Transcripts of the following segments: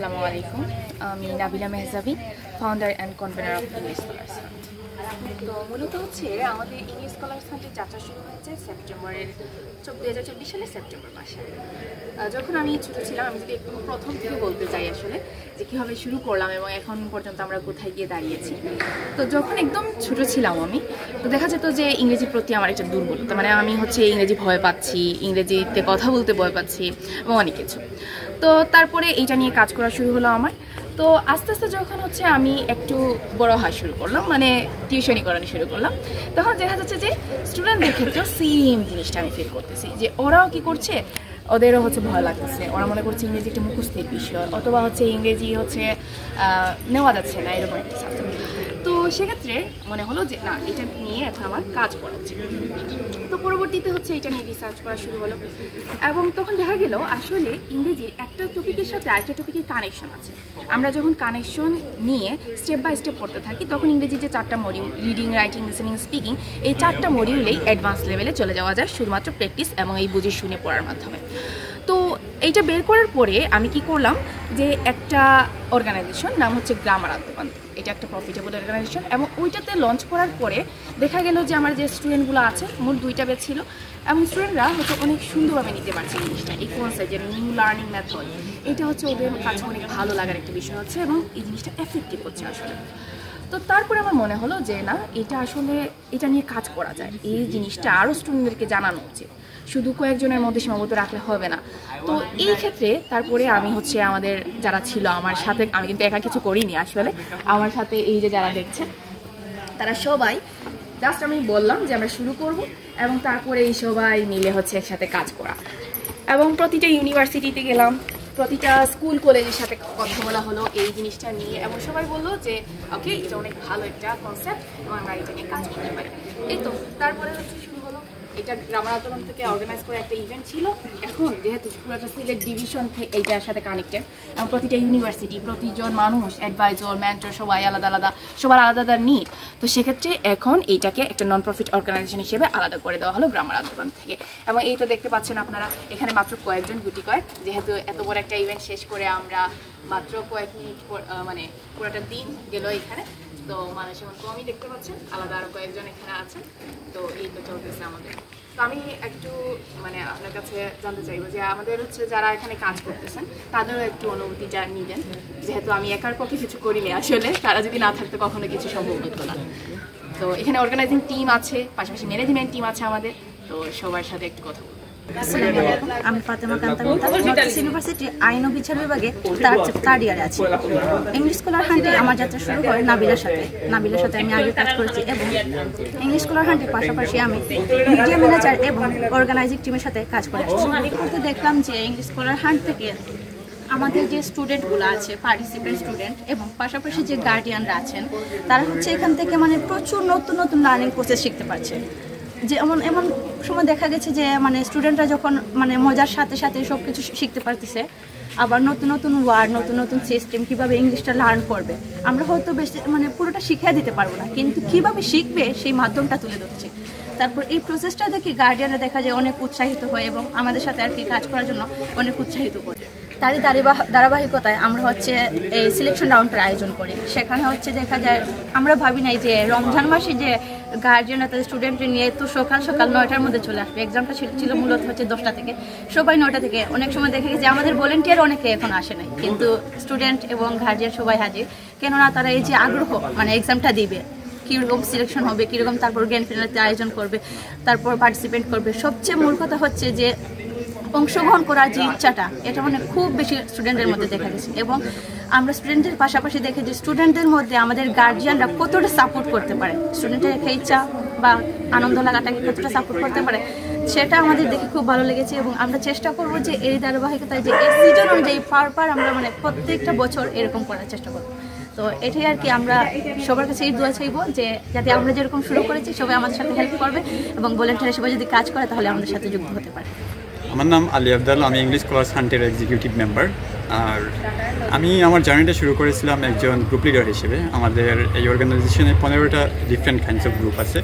আসসালামু আলাইকুম। আমি Nabila Mehjabi, founder and convener of English scholars fund. তো মূলত হচ্ছে আমাদের ইংলিশ স্কলার্স ফান্ডের যাত্রা শুরু হয়েছে সেপ্টেম্বরের 2024 সালের সেপ্টেম্বর মাসে। যখন আমি ছোটো ছিলাম, আমি যদি একটু প্রথম থেকে বলতে চাই আসলে যে কীভাবে শুরু করলাম এবং এখন পর্যন্ত আমরা কোথায় গিয়ে দাঁড়িয়েছি। তো যখন একদম ছোটো ছিলাম আমি, তো দেখা যেত যে ইংরেজির প্রতি আমার একটা দুর্বলতা, মানে আমি হচ্ছে ইংরেজি ভয় পাচ্ছি, ইংরেজিতে কথা বলতে ভয় পাচ্ছি এবং অনেক কিছু। তো তারপরে এইটা নিয়ে কাজ করা শুরু হলো আমার। তো আস্তে আস্তে যখন হচ্ছে আমি একটু বড় হওয়া শুরু করলাম, মানে টিউশনি করানো শুরু করলাম, তখন দেখা যাচ্ছে যে স্টুডেন্টদের ক্ষেত্রেও সেম জিনিসটা আমি ফিল করতেছি যে ওরাও কি করছে, ওদেরও হচ্ছে ভয় লাগতেছে, ওরা মনে করছে ইংরেজি একটা মুখস্থের বিষয়, অথবা হচ্ছে ইংরেজি হচ্ছে নেওয়া যাচ্ছে না, এরকম একটা সাবজেক্ট। তো সেক্ষেত্রে মনে হলো যে না, এটা নিয়ে এখন আমার কাজ করা উচিত। তো পরবর্তীতে হচ্ছে এটা নিয়ে রিসার্চ করা শুরু হলো এবং তখন দেখা গেল আসলে ইংরেজির একটা টপিকের সাথে আরেকটা টপিকের কানেকশন আছে। আমরা যখন কানেকশন নিয়ে স্টেপ বাই স্টেপ পড়তে থাকি, তখন ইংরেজির যে 4টা module, reading, writing, listening, speaking, এই 4টা মডিউলেই অ্যাডভান্স লেভেলে চলে যাওয়া যায় শুধুমাত্র প্র্যাকটিস এবং এই বুঝে শুনে পড়ার মাধ্যমে। তো এইটা বের করার পরে আমি কি করলাম যে একটা অর্গানাইজেশন, নাম হচ্ছে গ্রামার আন্দোলন, এটা একটা প্রফিটেবল অর্গানাইজেশন, এবং ওইটাতে লঞ্চ করার পরে দেখা গেল যে আমার যে স্টুডেন্টগুলো আছে, মোট 2টা ব্যাচ ছিল, এবং স্টুডেন্টরা হচ্ছে অনেক সুন্দরভাবে নিতে পারছে জিনিসটা। এই কনসেপ্ট যে নিউ লার্নিং মেথড, এটা হচ্ছে ওদের কাছে অনেক ভালো লাগার একটা বিষয় হচ্ছে এবং এই জিনিসটা এফেক্টিভ হচ্ছে আসলে। তো তারপরে আমার মনে হলো যে না, এটা আসলে এটা নিয়ে কাজ করা যায়, এই জিনিসটা আরও স্টুডেন্টদেরকে জানানো উচিত, শুধু কয়েকজনের মধ্যে সীমাবদ্ধ রাখলে হবে না। তো এই ক্ষেত্রে তারপরে আমি হচ্ছে আমাদের যারা ছিল আমার সাথে, আমি কিন্তু একা কিছু করিনি আসলে, আমার সাথে এই যে যারা দেখছেন তারা সবাই, জাস্ট আমি বললাম যে আমরা শুরু করব এবং তারপরে এই সবাই মিলে হচ্ছে একসাথে কাজ করা, এবং প্রতিটা ইউনিভার্সিটিতে গেলাম, প্রতিটা স্কুল কলেজের সাথে কথা বলা হলো এই জিনিসটা নিয়ে, এবং সবাই বললো যে ওকে, এটা অনেক ভালো একটা কনসেপ্ট এবং আমরা এটা নিয়ে কাজ করতে পারি। এই তো তারপরে হচ্ছে শুরু হলো, এটা গ্রামার আন্দোলন থেকে অর্গানাইজ করে একটা ইভেন্ট ছিল। এখন যেহেতু পুরোটা সিলেট ডিভিশন থেকে এইটার সাথে কানেক্টেড, এবং প্রতিটা ইউনিভার্সিটি, প্রতিজন মানুষ, অ্যাডভাইজর, মেন্টর, সবাই আলাদা আলাদা, সবার আলাদা আলাদা নিড। তো সেক্ষেত্রে এখন এইটাকে একটা নন প্রফিট অর্গানাইজেশন হিসেবে আলাদা করে দেওয়া হলো গ্রামার আন্দোলন থেকে। এবং এই তো দেখতে পাচ্ছেন আপনারা, এখানে মাত্র কয়েকজন, গুটি কয়েক, যেহেতু এত বড় একটা ইভেন্ট শেষ করে আমরা মাত্র কয়েক মিনিট, মানে পুরোটা দিন গেল এখানে। তো মানুষ এমন কমই দেখতে পাচ্ছেন, আলাদা আরও কয়েকজন এখানে আছেন। তো এই তো চলতেছে আমাদের। তো আমি একটু মানে আপনার কাছে জানতে চাইবো যে আমাদের হচ্ছে যারা এখানে কাজ করতেছেন তাদেরও একটু অনুভূতিটা নিবেন, যেহেতু আমি একার পক্ষে কিছু করিনি আসলে, তারা যদি না থাকতো কখনো কিছু সম্ভব হতো না। তো এখানে অর্গানাইজিং টিম আছে, পাশাপাশি ম্যানেজমেন্ট টিম আছে আমাদের, তো সবার সাথে একটু কথা বলবো। আসসালামু আলাইকুম, আমি ফাতেমা কান্তা ইউনিভার্সিটি আইন ও বিচার বিভাগে থার্ড ইয়ারে আছি। ইংলিশ স্কলার হান্টে আমার যাত্রা শুরু হয় নাবিলার সাথে আমি আগে কাজ করেছি, এবং ইংলিশ স্কলার হান্টের পাশাপাশি আমি মিডিয়া ম্যানেজার এবং অর্গানাইজিং টিমের সাথে কাজ করে আসছি। আমি করতে দেখলাম যে ইংলিশ স্কলার হান্ট থেকে আমাদের যে স্টুডেন্টগুলো আছে, পার্টিসিপেন্ট স্টুডেন্ট, এবং পাশাপাশি যে গার্ডিয়ানরা আছেন, তারা হচ্ছে এখান থেকে মানে প্রচুর নতুন নতুন লার্নিং প্রসেস শিখতে পারছে। যে এমন সময় দেখা গেছে যে মানে স্টুডেন্টরা যখন মানে মজার সাথে সাথে সব কিছু শিখতে পারতেছে, আবার নতুন নতুন ওয়ার্ড, নতুন নতুন সিস্টেম, কীভাবে ইংলিশটা লার্ন করবে, আমরা হয়তো বেশি মানে পুরোটা শিখিয়ে দিতে পারবো না, কিন্তু কীভাবে শিখবে সেই মাধ্যমটা তুলে ধরছে। তারপর এই প্রসেসটা দেখে গার্ডিয়ানরা দেখা যায় অনেক উৎসাহিত হয় এবং আমাদের সাথে আর কি কাজ করার জন্য অনেক উৎসাহিত করে। তারই ধারাবাহিকতায় আমরা হচ্ছে এই সিলেকশন রাউন্ডের আয়োজন করি। সেখানে হচ্ছে দেখা যায়, আমরা ভাবি নাই যে রমজান মাসে যে গার্জিয়ানরা তাদের স্টুডেন্টকে নিয়ে তো সকাল 9টার মধ্যে চলে আসবে। এক্সামটা ছিল মূলত হচ্ছে 10টা থেকে, সবাই 9টা থেকে। অনেক সময় দেখে গেছে আমাদের ভলেন্টিয়ার অনেকে এখন আসে নাই, কিন্তু স্টুডেন্ট এবং গার্জিয়ান সবাই হাজির, কেননা তারা এই যে আগ্রহ, মানে এক্সামটা দিবে, কীরকম সিলেকশন হবে, কীরকম তারপর গ্র্যান্ড ফিনালে আয়োজন করবে, তারপর পার্টিসিপেট করবে। সবচেয়ে মূল কথা হচ্ছে যে অংশগ্রহণ করার যে ইচ্ছাটা, এটা মানে খুব বেশি স্টুডেন্টদের মধ্যে দেখা গেছে। এবং আমরা স্টুডেন্টদের পাশাপাশি দেখে যে স্টুডেন্টদের মধ্যে আমাদের গার্জিয়ানরা কতটা সাপোর্ট করতে পারে, স্টুডেন্টের একটা ইচ্ছা বা আনন্দ লাগাটাকে কতটা সাপোর্ট করতে পারে, সেটা আমাদের দেখে খুব ভালো লেগেছে। এবং আমরা চেষ্টা করবো যে এই ধারাবাহিকতায় যে এই সিজন অনুযায়ী পার আমরা মানে প্রত্যেকটা বছর এরকম করার চেষ্টা করবো। তো এটাই আর কি, আমরা সবার কাছে এই দোয়া চাইবো যে যাতে আমরা যেরকম শুরু করেছি সবাই আমাদের সাথে হেল্প করবে, এবং ভলেন্টিয়ার হিসেবে যদি কাজ করে তাহলে আমাদের সাথে যুক্ত হতে পারে। আমার নাম আলী আবদাল, আমি ইংলিশ স্কলার্স হান্টের এক্সিকিউটিভ মেম্বার। আর আমি আমার জার্নিটা শুরু করেছিলাম একজন গ্রুপ লিডার হিসেবে। আমাদের এই অর্গানাইজেশনে 15টা ডিফারেন্ট কাইন্ডস অফ গ্রুপ আছে।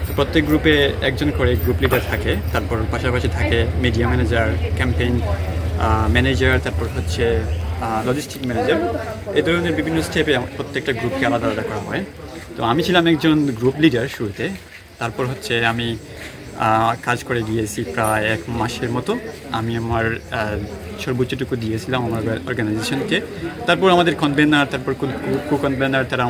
তো প্রত্যেক গ্রুপে একজন করে গ্রুপ লিডার থাকে, তারপর পাশাপাশি থাকে মিডিয়া ম্যানেজার, ক্যাম্পেইন ম্যানেজার, তারপর হচ্ছে লজিস্টিক ম্যানেজার, এই ধরনের বিভিন্ন স্টেপে প্রত্যেকটা গ্রুপকে আলাদা আলাদা করা হয়। তো আমি ছিলাম একজন গ্রুপ লিডার শুরুতে, তারপর হচ্ছে আমি কাজ করে গিয়েছি প্রায় 1 মাসের মতো। আমি আমার সর্বোচ্চটুকু দিয়েছিলাম আমার অর্গানাইজেশনকে। তারপর আমাদের কনভেনার, তারপর কো কনভেনার, তারা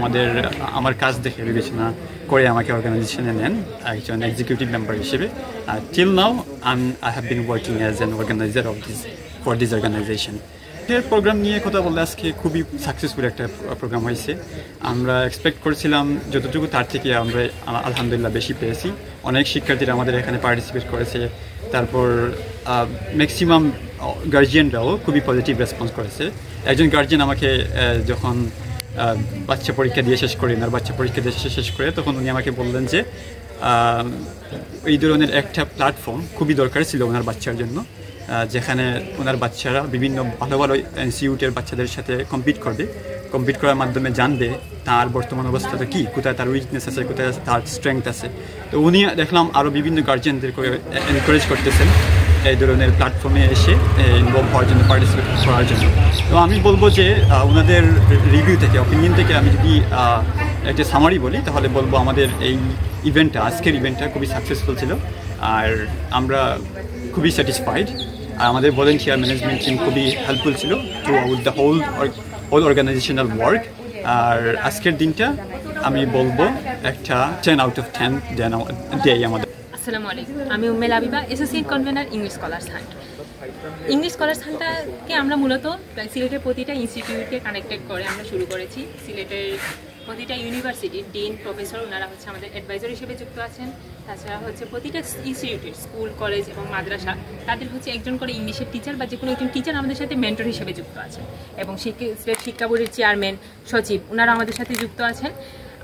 আমার কাজ দেখে বিবেচনা করে আমাকে অর্গানাইজেশনে নেন একজন এক্সিকিউটিভ মেম্বার হিসেবে। Till now I have been working as an organiser for this organisation. Programme নিয়ে কথা বলতে আজকে খুবই সাকসেসফুল একটা প্রোগ্রাম হয়েছে। আমরা এক্সপেক্ট করেছিলাম যতটুকু, তার থেকে আমরা আলহামদুলিল্লাহ বেশি পেয়েছি। অনেক শিক্ষার্থীরা আমাদের এখানে পার্টিসিপেট করেছে। তারপর ম্যাক্সিমাম গার্জিয়ানরাও খুবই পজিটিভ রেসপন্স করেছে। একজন গার্জিয়ান আমাকে যখন বাচ্চা পরীক্ষা দিয়ে শেষ করে, ওনার বাচ্চা পরীক্ষা দিয়ে শেষ করে, তখন উনি আমাকে বললেন যে এই ধরনের একটা প্ল্যাটফর্ম খুবই দরকার ছিল ওনার বাচ্চার জন্য, যেখানে ওনার বাচ্চারা বিভিন্ন ভালো ভালো ইনস্টিটিউটের বাচ্চাদের সাথে কম্পিট করার মাধ্যমে জানবে তার বর্তমান অবস্থাটা কী, কোথায় তার উইকনেস আছে, কোথায় তার স্ট্রেংথ আছে। তো উনি দেখলাম আরও বিভিন্ন গার্জিয়ানদেরকে এনকারেজ করতেছেন এই ধরনের প্ল্যাটফর্মে এসে ইনভলভ হওয়ার জন্য, পার্টিসিপেট করার জন্য। তো আমি বলবো যে ওনাদের রিভিউ থেকে, অপিনিয়ন থেকে আমি যদি একটা সামারি বলি, তাহলে বলবো আমাদের এই ইভেন্টটা, আজকের ইভেন্টটা খুবই সাকসেসফুল ছিল আর আমরা খুবই স্যাটিসফাইড। আর আমাদের ভলেন্টিয়ার ম্যানেজমেন্ট টিম খুবই হেল্পফুল ছিল throughout the whole organisational work. আর আজকের দিনটা আমি বলবো একটা 10 out of 10 ডে আমাদের। আসসালামু আলাইকুম, আমি Ummel Abiba, associate convener English scholars hunt. English scholars হান্টটাকে আমরা মূলত সিলেটের প্রতিটা ইনস্টিটিউটকে কানেক্টেড করে আমরা শুরু করেছি। সিলেটের প্রতিটা ইউনিভার্সিটির ডিন, প্রফেসর, ওনারা হচ্ছে আমাদের অ্যাডভাইজার হিসেবে যুক্ত আছেন। তাছাড়া হচ্ছে প্রতিটা ইনস্টিটিউটের স্কুল, কলেজ এবং মাদ্রাসা, তাদের হচ্ছে একজন করে ইংলিশের টিচার বা যে কোনো একজন টিচার আমাদের সাথে মেন্টর হিসেবে যুক্ত আছেন। এবং সিলেট শিক্ষা বোর্ডের চেয়ারম্যান, সচিব, ওনারা আমাদের সাথে যুক্ত আছেন।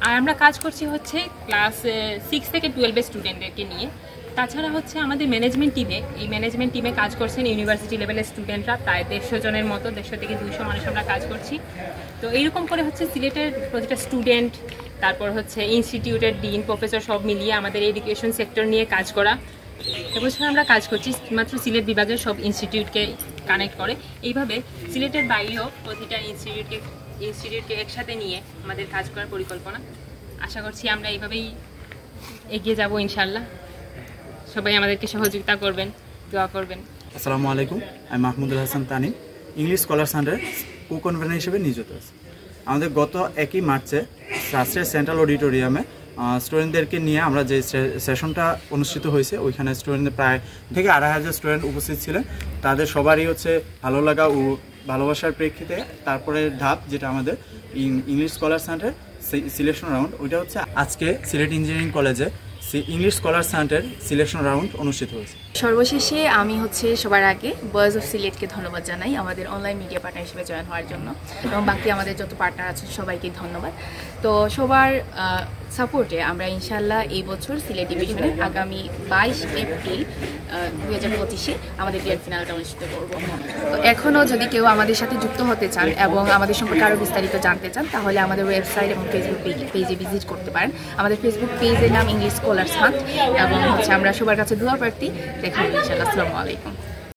আর আমরা কাজ করছি হচ্ছে ক্লাস 6 থেকে 12 স্টুডেন্টদেরকে নিয়ে। তাছাড়া হচ্ছে আমাদের ম্যানেজমেন্ট টিমে কাজ করছেন ইউনিভার্সিটি লেভেলের স্টুডেন্টরা, প্রায় 150 জনের মতো, 150 থেকে 200 মানুষ আমরা কাজ করছি। তো এইরকম করে হচ্ছে সিলেটের প্রতিটা স্টুডেন্ট, তারপর হচ্ছে ইনস্টিটিউটের ডিন, প্রফেসর সব মিলিয়ে আমাদের এডুকেশন সেক্টর নিয়ে কাজ করা। এবছর আমরা কাজ করছি মাত্র সিলেট বিভাগের সব ইনস্টিটিউটকে কানেক্ট করে। এইভাবে সিলেটের বাইরেও প্রতিটা ইনস্টিটিউটকে একসাথে নিয়ে আমাদের কাজ করার পরিকল্পনা। আশা করছি আমরা এইভাবেই এগিয়ে যাব ইনশাল্লাহ। সবাই আমাদেরকে সহযোগিতা করবেন, দোয়া করবেন। আসসালামু আলাইকুম, আমি মাহমুদুল হাসান তানিম, ইংলিশ স্কলার্স হান্টের কো কনভেনার হিসেবে নিযুক্ত আছি। আমাদের গত 1 মার্চে রাজশাহী সেন্ট্রাল অডিটোরিয়ামে স্টুডেন্টদেরকে নিয়ে আমরা যে সেশনটা অনুষ্ঠিত হয়েছে, ওইখানে স্টুডেন্টদের প্রায় থেকে 2,500 স্টুডেন্ট উপস্থিত ছিলেন। তাদের সবারই হচ্ছে ভালো লাগা ও ভালোবাসার প্রেক্ষিতে তারপরে ধাপ, যেটা আমাদের ইংলিশ স্কলার্স হান্টের সিলেকশন রাউন্ড, ওইটা হচ্ছে আজকে সিলেট ইঞ্জিনিয়ারিং কলেজে ইংলিশ স্কলার্স হান্টের সিলেকশন রাউন্ড অনুষ্ঠিত হয়েছে। সর্বশেষে আমি সবার আগে বয়েজ অফ সিলেটকে ধন্যবাদ জানাই আমাদের অনলাইন মিডিয়া পার্টনার হিসেবে জয়েন হওয়ার জন্য, এবং বাকি আমাদের যত পার্টনার আছেন সবাইকে ধন্যবাদ। তো সবার সাপোর্টে আমরা ইনশাল্লাহ এই বছর সিলেট ডিভিশনে আগামী 22 এপ্রিল 2025-এ আমাদের গ্র্যান্ড ফিনালটা অনুষ্ঠিত করব। তো এখনও যদি কেউ আমাদের সাথে যুক্ত হতে চান এবং আমাদের সম্পর্কে আরও বিস্তারিত জানতে চান, তাহলে আমাদের ওয়েবসাইট এবং ফেসবুক পেজে ভিজিট করতে পারেন। আমাদের ফেসবুক পেজের নাম ইংলিশ স্কলার্স হান্ট, এবং আমরা সবার কাছে দোয়া প্রার্থী। দেখা হবে ইনশাল্লাহ। আসসালামু আলাইকুম।